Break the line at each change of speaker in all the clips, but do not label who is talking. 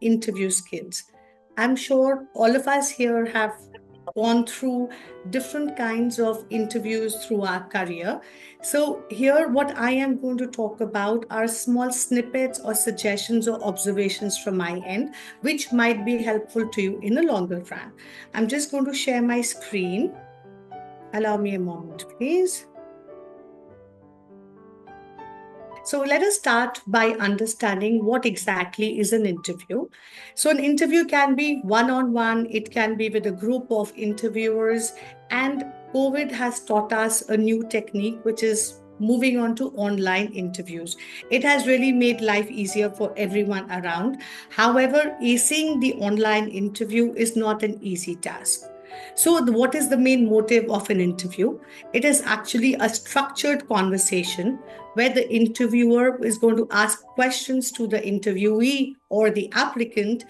interview skills. I'm sure all of us here have gone through different kinds of interviews through our career. So, here, what I am going to talk about are small snippets or suggestions or observations from my end, which might be helpful to you in the longer run. I'm just going to share my screen. Allow me a moment, please. So let us start by understanding what exactly is an interview. So an interview can be one-on-one, it can be with a group of interviewers, and COVID has taught us a new technique, which is moving on to online interviews. It has really made life easier for everyone around. However, acing the online interview is not an easy task. So, what is the main motive of an interview? It is actually a structured conversation where the interviewer is going to ask questions to the interviewee or the applicant,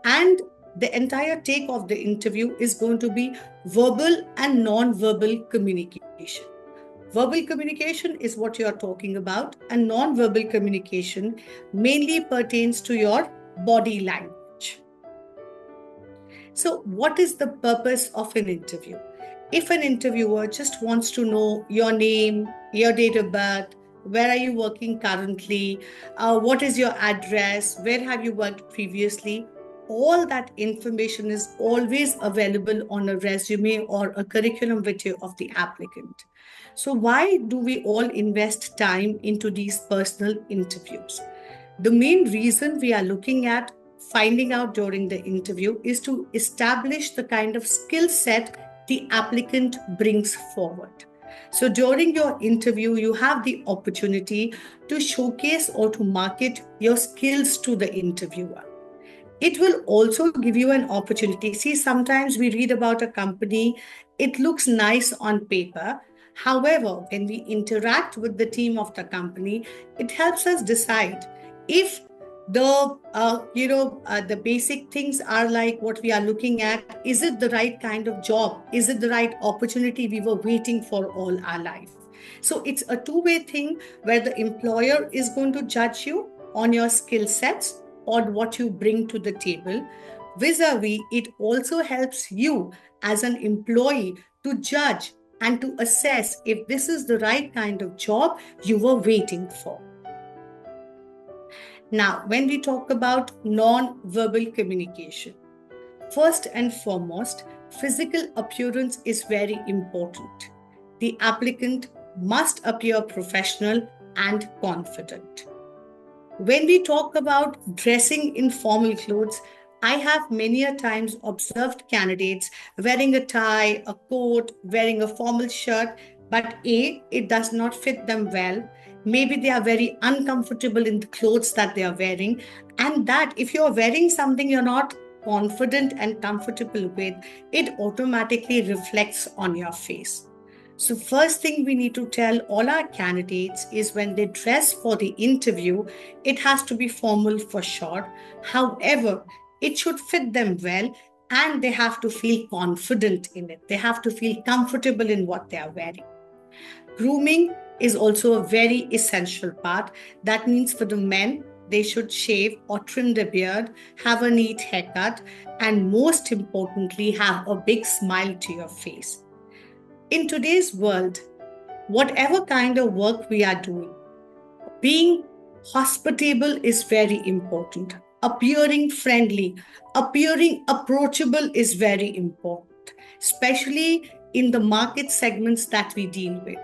and the entire take of the interview is going to be verbal and non-verbal communication. Verbal communication is what you are talking about, and non-verbal communication mainly pertains to your body language. So, what is the purpose of an interview? If an interviewer just wants to know your name, your date of birth, where are you working currently, what is your address, where have you worked previously, all that information is always available on a resume or a curriculum vitae of the applicant. So, why do we all invest time into these personal interviews? The main reason we are looking at finding out during the interview is to establish the kind of skill set the applicant brings forward. So during your interview, you have the opportunity to showcase or to market your skills to the interviewer. It will also give you an opportunity. See, sometimes we read about a company, it looks nice on paper. However, when we interact with the team of the company, it helps us decide if the basic things are like what we are looking at. Is it the right kind of job? Is it the right opportunity we were waiting for all our life? So it's a two-way thing where the employer is going to judge you on your skill sets or what you bring to the table. Vis-a-vis, it also helps you as an employee to judge and to assess if this is the right kind of job you were waiting for. Now, when we talk about non-verbal communication, first and foremost, physical appearance is very important. The applicant must appear professional and confident. When we talk about dressing in formal clothes, I have many a times observed candidates wearing a tie, a coat, wearing a formal shirt, but A, it does not fit them well. Maybe they are very uncomfortable in the clothes that they are wearing. And that if you're wearing something you're not confident and comfortable with, it automatically reflects on your face. So, first thing we need to tell all our candidates is when they dress for the interview, it has to be formal for sure. However, it should fit them well and they have to feel confident in it. They have to feel comfortable in what they are wearing. Grooming is also a very essential part. That means for the men, they should shave or trim their beard, have a neat haircut, and most importantly, have a big smile to your face. In today's world, whatever kind of work we are doing, being hospitable is very important. Appearing friendly, appearing approachable is very important, especially in the market segments that we deal with,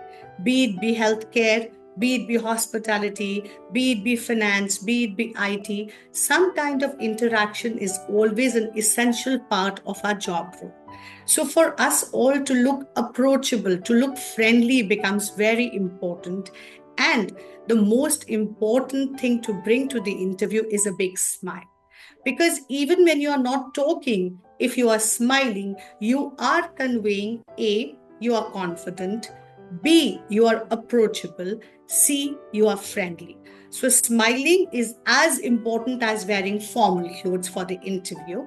be it be healthcare, be it be hospitality, be it be finance, be it be IT. Some kind of interaction is always an essential part of our job role. So, for us all to look approachable, to look friendly becomes very important. And the most important thing to bring to the interview is a big smile. Because even when you are not talking, if you are smiling, you are conveying A, you are confident, B, you are approachable, C, you are friendly. So, smiling is as important as wearing formal clothes for the interview.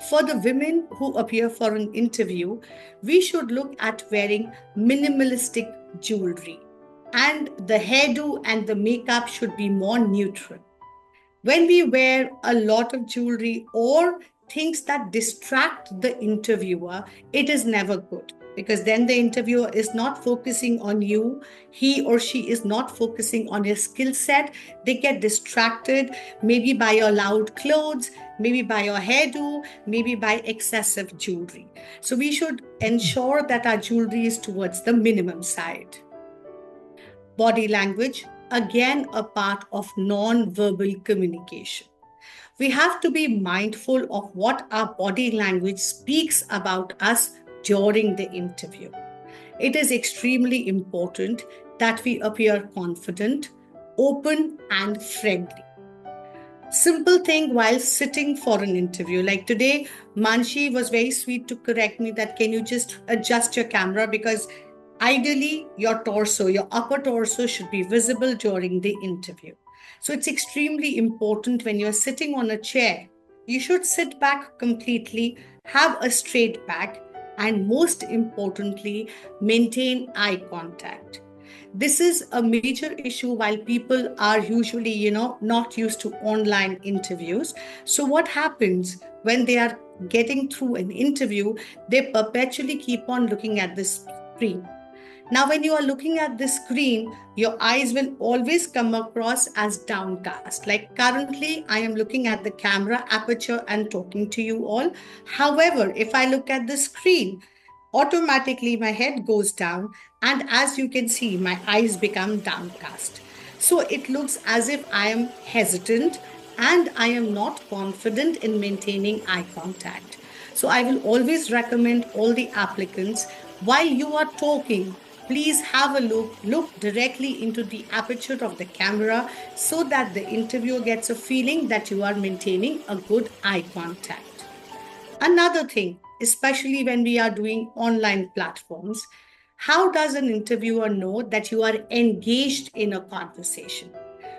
For the women who appear for an interview, we should look at wearing minimalistic jewelry, and the hairdo and the makeup should be more neutral. When we wear a lot of jewelry or things that distract the interviewer, it is never good, because then the interviewer is not focusing on you. He or she is not focusing on your skill set. They get distracted, maybe by your loud clothes, maybe by your hairdo, maybe by excessive jewelry. So we should ensure that our jewelry is towards the minimum side. Body language, again, a part of non-verbal communication. We have to be mindful of what our body language speaks about us during the interview. It is extremely important that we appear confident, open, and friendly. Simple thing while sitting for an interview. Like today, Manshi was very sweet to correct me that can you just adjust your camera, because ideally your torso, your upper torso should be visible during the interview. So it's extremely important when you're sitting on a chair, you should sit back completely, have a straight back, and most importantly, maintain eye contact. This is a major issue while people are usually, not used to online interviews. So what happens when they are getting through an interview, they perpetually keep on looking at the screen. Now, when you are looking at the screen, your eyes will always come across as downcast. Like currently, I am looking at the camera aperture and talking to you all. However, if I look at the screen, automatically my head goes down, and as you can see, my eyes become downcast. So it looks as if I am hesitant and I am not confident in maintaining eye contact. So I will always recommend all the applicants, while you are talking, please have a look directly into the aperture of the camera so that the interviewer gets a feeling that you are maintaining a good eye contact. Another thing, especially when we are doing online platforms, how does an interviewer know that you are engaged in a conversation?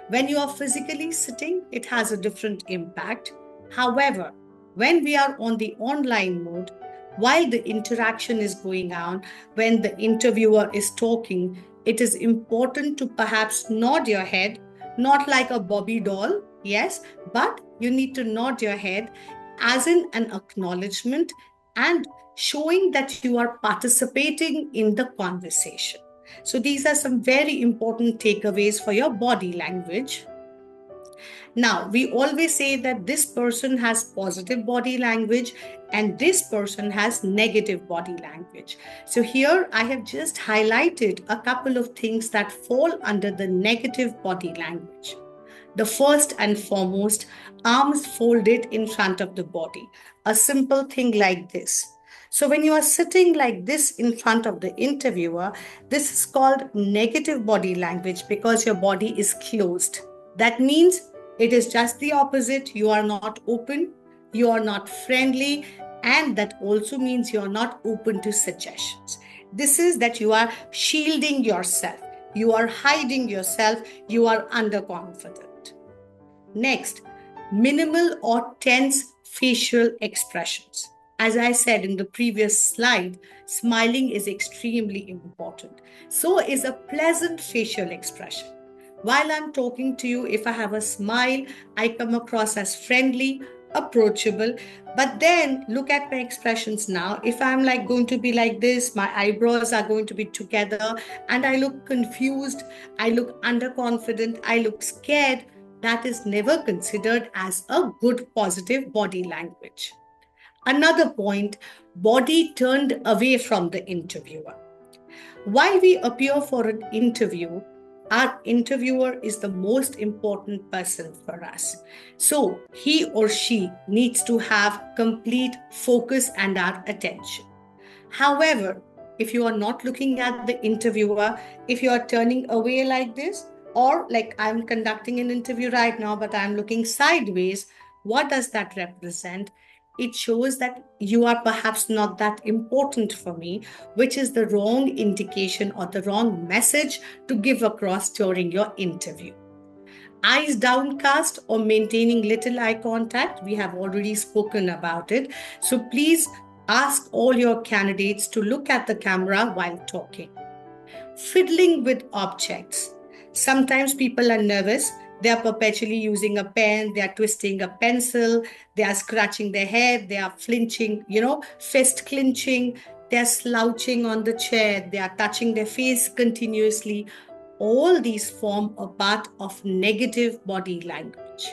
When you are physically sitting, it has a different impact. However, when we are on the online mode, while the interaction is going on, when the interviewer is talking, it is important to perhaps nod your head, not like a Bobby doll, yes, but you need to nod your head as in an acknowledgement and showing that you are participating in the conversation. So, these are some very important takeaways for your body language. Now, we always say that this person has positive body language and this person has negative body language. So, here I have just highlighted a couple of things that fall under the negative body language. The first and foremost, arms folded in front of the body. A simple thing like this. So when you are sitting like this in front of the interviewer, this is called negative body language because your body is closed. That means it is just the opposite. You are not open, you are not friendly, and that also means you are not open to suggestions. This is that you are shielding yourself, you are hiding yourself, you are underconfident. Next, minimal or tense facial expressions. As I said in the previous slide, smiling is extremely important. So is a pleasant facial expression. While I'm talking to you, if I have a smile, I come across as friendly, approachable. But then look at my expressions now. If I'm like going to be like this, my eyebrows are going to be together, and I look confused, I look underconfident, I look scared, that is never considered as a good positive body language. Another point, body turned away from the interviewer. While we appear for an interview, our interviewer is the most important person for us. So he or she needs to have complete focus and our attention. However, if you are not looking at the interviewer, if you are turning away like this, or like I'm conducting an interview right now, but I'm looking sideways, what does that represent? It shows that you are perhaps not that important for me, which is the wrong indication or the wrong message to give across during your interview. Eyes downcast or maintaining little eye contact, we have already spoken about it. So please ask all your candidates to look at the camera while talking. Fiddling with objects. Sometimes people are nervous They are perpetually using a pen, they are twisting a pencil, they are scratching their head, they are flinching, fist clinching, they are slouching on the chair, they are touching their face continuously. All these form a part of negative body language.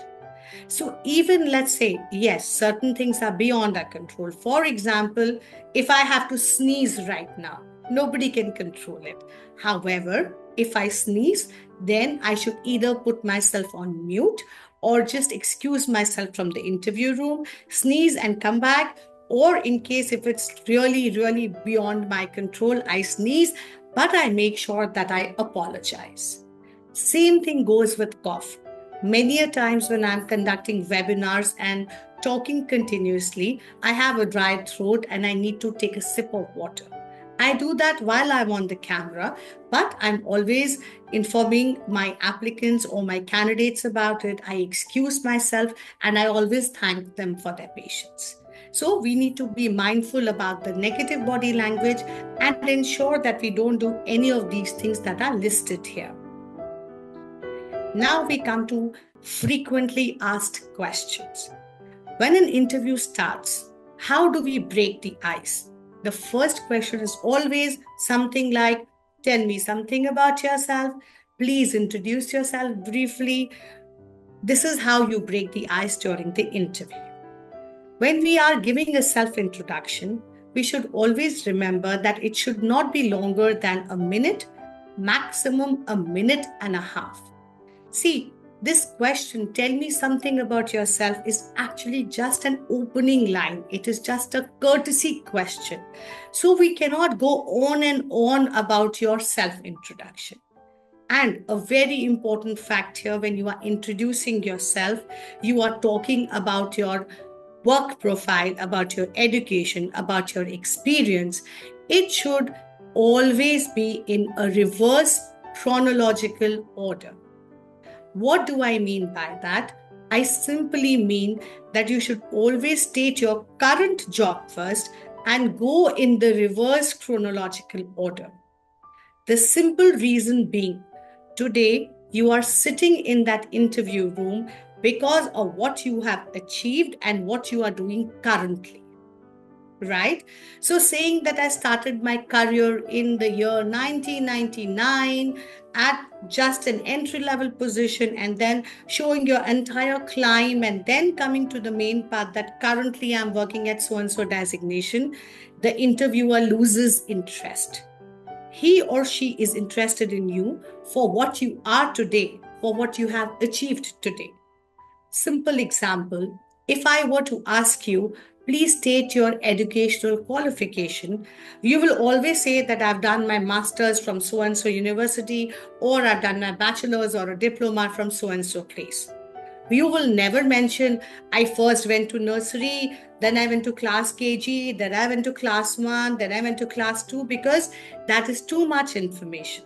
So, even let's say, yes, certain things are beyond our control. For example, if I have to sneeze right now, nobody can control it. However, if I sneeze, then I should either put myself on mute or just excuse myself from the interview room, sneeze and come back. Or, in case if it's really, really beyond my control, I sneeze, but I make sure that I apologize. Same thing goes with cough. Many a times when I'm conducting webinars and talking continuously, I have a dry throat and I need to take a sip of water. I do that while I'm on the camera, but I'm always informing my applicants or my candidates about it. I excuse myself and I always thank them for their patience. So we need to be mindful about the negative body language and ensure that we don't do any of these things that are listed here. Now we come to frequently asked questions. When an interview starts, how do we break the ice? The first question is always something like, tell me something about yourself. Please introduce yourself briefly. This is how you break the ice during the interview. When we are giving a self-introduction, we should always remember that it should not be longer than a minute, maximum a minute and a half. See, this question, tell me something about yourself, is actually just an opening line. It is just a courtesy question. So we cannot go on and on about your self-introduction. And a very important fact here, when you are introducing yourself, you are talking about your work profile, about your education, about your experience. It should always be in a reverse chronological order. What do I mean by that? I simply mean that you should always state your current job first and go in the reverse chronological order. The simple reason being, today you are sitting in that interview room because of what you have achieved and what you are doing currently. Right? So saying that I started my career in the year 1999 at just an entry-level position and then showing your entire climb and then coming to the main part that currently I'm working at so-and-so designation, the interviewer loses interest. He or she is interested in you for what you are today, for what you have achieved today. Simple example, if I were to ask you, please state your educational qualification, you will always say that I've done my master's from so and so university, or I've done my bachelor's or a diploma from so and so place. You will never mention, I first went to nursery, then I went to class KG, then I went to class 1, then I went to class 2, because that is too much information.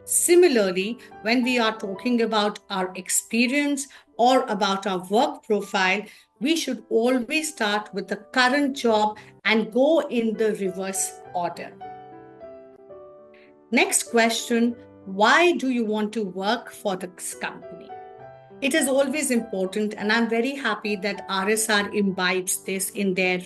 Similarly, when we are talking about our experience or about our work profile, we should always start with the current job and go in the reverse order. Next question, why do you want to work for this company? It is always important, and I'm very happy that RSR imbibes this in their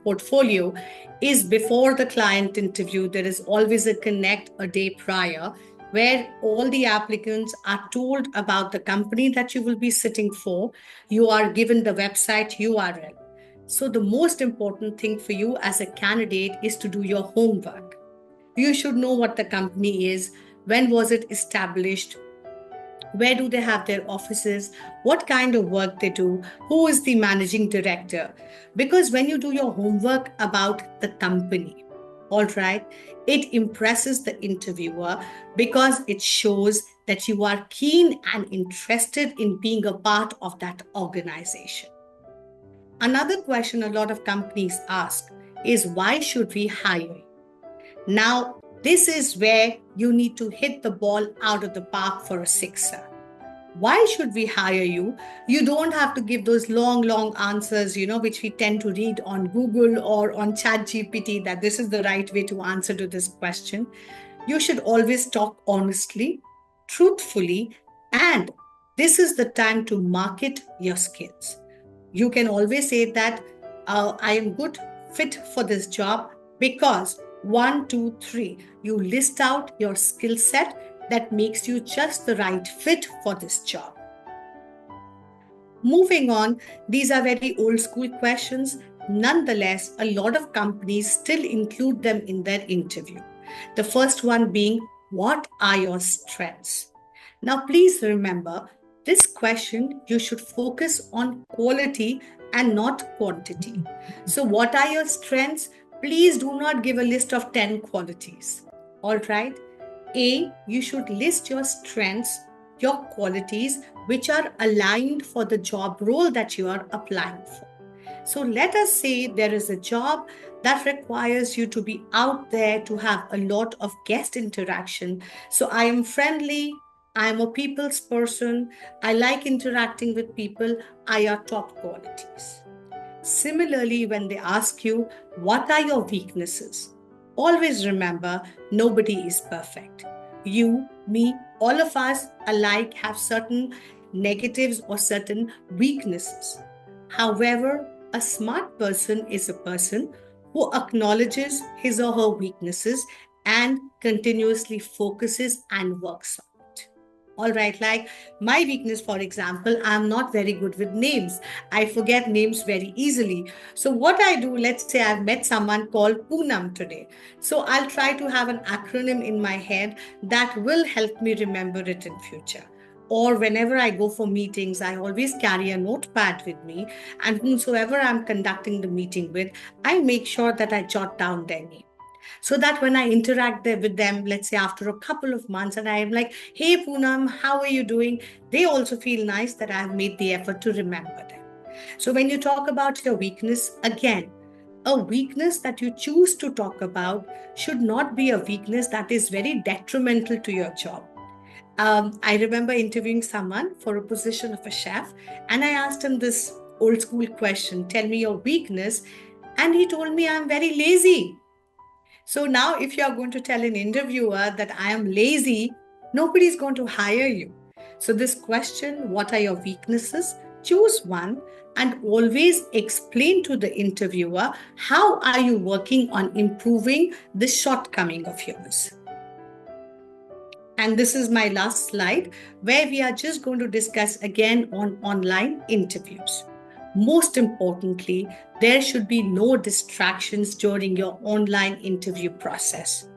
portfolio, is before the client interview, there is always a connect a day prior where all the applicants are told about the company that you will be sitting for. You are given the website URL. So the most important thing for you as a candidate is to do your homework. You should know what the company is, when was it established, where do they have their offices, what kind of work they do, who is the managing director. Because when you do your homework about the company, all right, it impresses the interviewer because it shows that you are keen and interested in being a part of that organization. Another question a lot of companies ask is, why should we hire you? Now, this is where you need to hit the ball out of the park for a sixer. Why should we hire you? You don't have to give those long answers, which we tend to read on Google or on ChatGPT, that this is the right way to answer to this question. You should always talk honestly, truthfully, and This is the time to market your skills. You can always say that I am good fit for this job because 1, 2, 3, you list out your skill set that makes you just the right fit for this job. Moving on, these are very old school questions. Nonetheless, a lot of companies still include them in their interview. The first one being, what are your strengths? Now, please remember, this question you should focus on quality and not quantity. So, what are your strengths? Please do not give a list of 10 qualities. All right. You should list your strengths, your qualities, which are aligned for the job role that you are applying for. So let us say there is a job that requires you to be out there to have a lot of guest interaction. So I am friendly, I am a people's person, I like interacting with people, I are top qualities. Similarly, when they ask you, what are your weaknesses? Always remember, nobody is perfect. You, me, all of us alike have certain negatives or certain weaknesses. However, a smart person is a person who acknowledges his or her weaknesses and continuously focuses and works on it. All right, like my weakness, for example, I'm not very good with names. I forget names very easily. So, what I do, let's say I've met someone called Poonam today. So, I'll try to have an acronym in my head that will help me remember it in future. Or whenever I go for meetings, I always carry a notepad with me, and whomsoever I'm conducting the meeting with, I make sure that I jot down their name so that when I interact there with them, let's say after a couple of months, and I am like, hey, Poonam, how are you doing? They also feel nice that I have made the effort to remember them. So when you talk about your weakness, again, a weakness that you choose to talk about should not be a weakness that is very detrimental to your job. I remember interviewing someone for a position of a chef, and I asked him this old school question, tell me your weakness. And he told me I'm very lazy. So now, if you are going to tell an interviewer that I am lazy, nobody's going to hire you. So, this question, what are your weaknesses? Choose one and always explain to the interviewer how are you working on improving this shortcoming of yours. And this is my last slide where we are just going to discuss again on online interviews. Most importantly, there should be no distractions during your online interview process.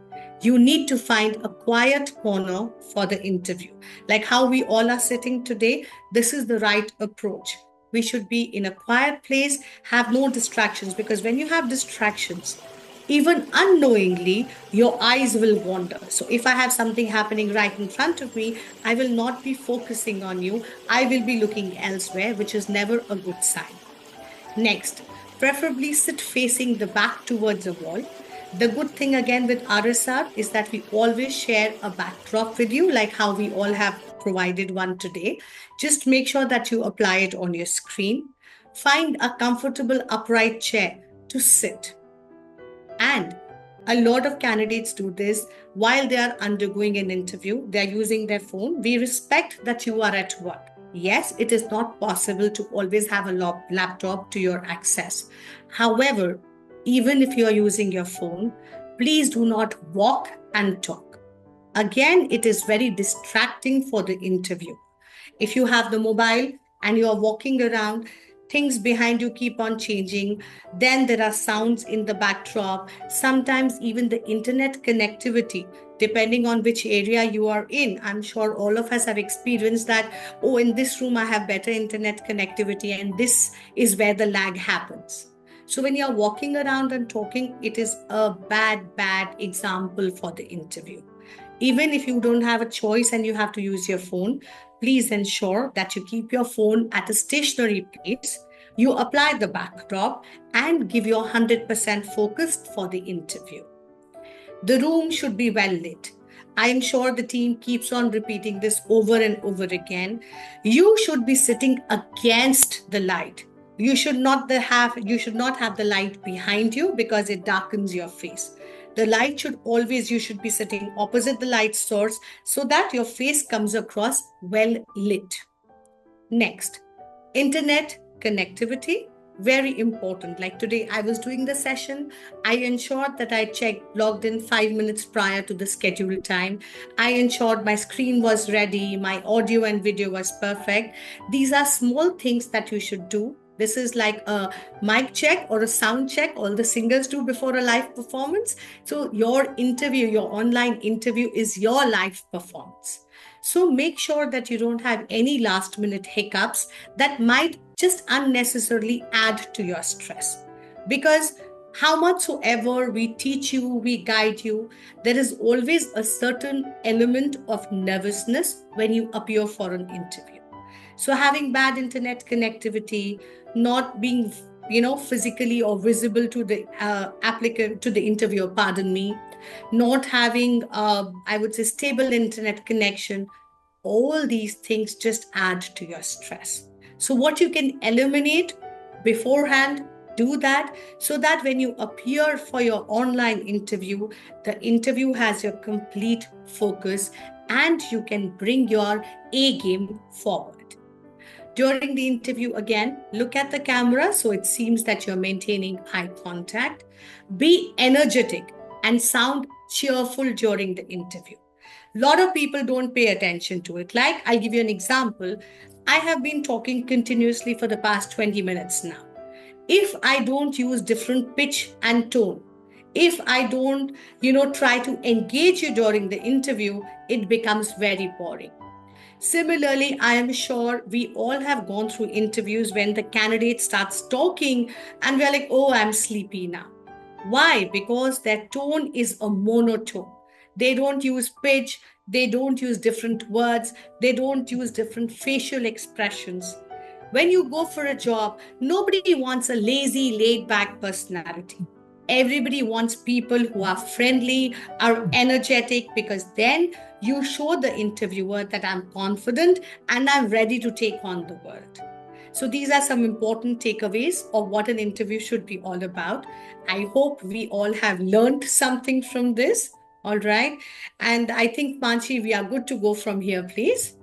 You need to find a quiet corner for the interview. Like how we all are sitting today, this is the right approach. We should be in a quiet place, have no distractions, because when you have distractions, even unknowingly, your eyes will wander. So, if I have something happening right in front of me, I will not be focusing on you. I will be looking elsewhere, which is never a good sign. Next, preferably sit facing the back towards a wall. The good thing again with RSR is that we always share a backdrop with you, like how we all have provided one today. Just make sure that you apply it on your screen. Find a comfortable upright chair to sit. And a lot of candidates do this while they are undergoing an interview. They are using their phone. We respect that you are at work. Yes, it is not possible to always have a laptop to your access. However, even if you are using your phone, please do not walk and talk. Again, it is very distracting for the interview. If you have the mobile and you are walking around, things behind you keep on changing. Then there are sounds in the backdrop, sometimes even the internet connectivity, depending on which area you are in. I'm sure all of us have experienced that, oh, in this room I have better internet connectivity, and this is where the lag happens. So when you're walking around and talking, it is a bad example for the interview. Even if you don't have a choice and you have to use your phone, please ensure that you keep your phone at a stationary place. You apply the backdrop and give your 100% focused for the interview. The room should be well lit. I am sure the team keeps on repeating this over and over again. You should be sitting against the light. You should not have the light behind you because it darkens your face. The light should always, you should be sitting opposite the light source so that your face comes across well lit. Next, internet connectivity, very important. Like today, I was doing the session. I ensured that I checked, logged in 5 minutes prior to the scheduled time. I ensured my screen was ready, my audio and video was perfect. These are small things that you should do. This is like a mic check or a sound check all the singers do before a live performance. So, your interview, your online interview is your live performance. So make sure that you don't have any last minute hiccups that might just unnecessarily add to your stress. Because how much soever we teach you, we guide you, there is always a certain element of nervousness when you appear for an interview. So having bad internet connectivity, not being physically or visible to the applicant, to the interviewer, pardon me, not having I would say stable internet connection, all these things just add to your stress. So what you can eliminate beforehand, do that, so that when you appear for your online interview, the interview has your complete focus and you can bring your A game forward. During the interview, again, look at the camera so it seems that you're maintaining eye contact. Be energetic and sound cheerful during the interview. A lot of people don't pay attention to it. Like, I'll give you an example. I have been talking continuously for the past 20 minutes now. If I don't use different pitch and tone, if I don't, try to engage you during the interview, it becomes very boring. Similarly, I am sure we all have gone through interviews when the candidate starts talking and we're like, oh, I'm sleepy now. Why? Because their tone is a monotone. They don't use pitch, they don't use different words, they don't use different facial expressions. When you go for a job, nobody wants a lazy, laid back personality. Everybody wants people who are friendly, are energetic, because then you show the interviewer that I'm confident and I'm ready to take on the world. So these are some important takeaways of what an interview should be all about. I hope we all have learned something from this. All right. And I think, Manchi, we are good to go from here, please.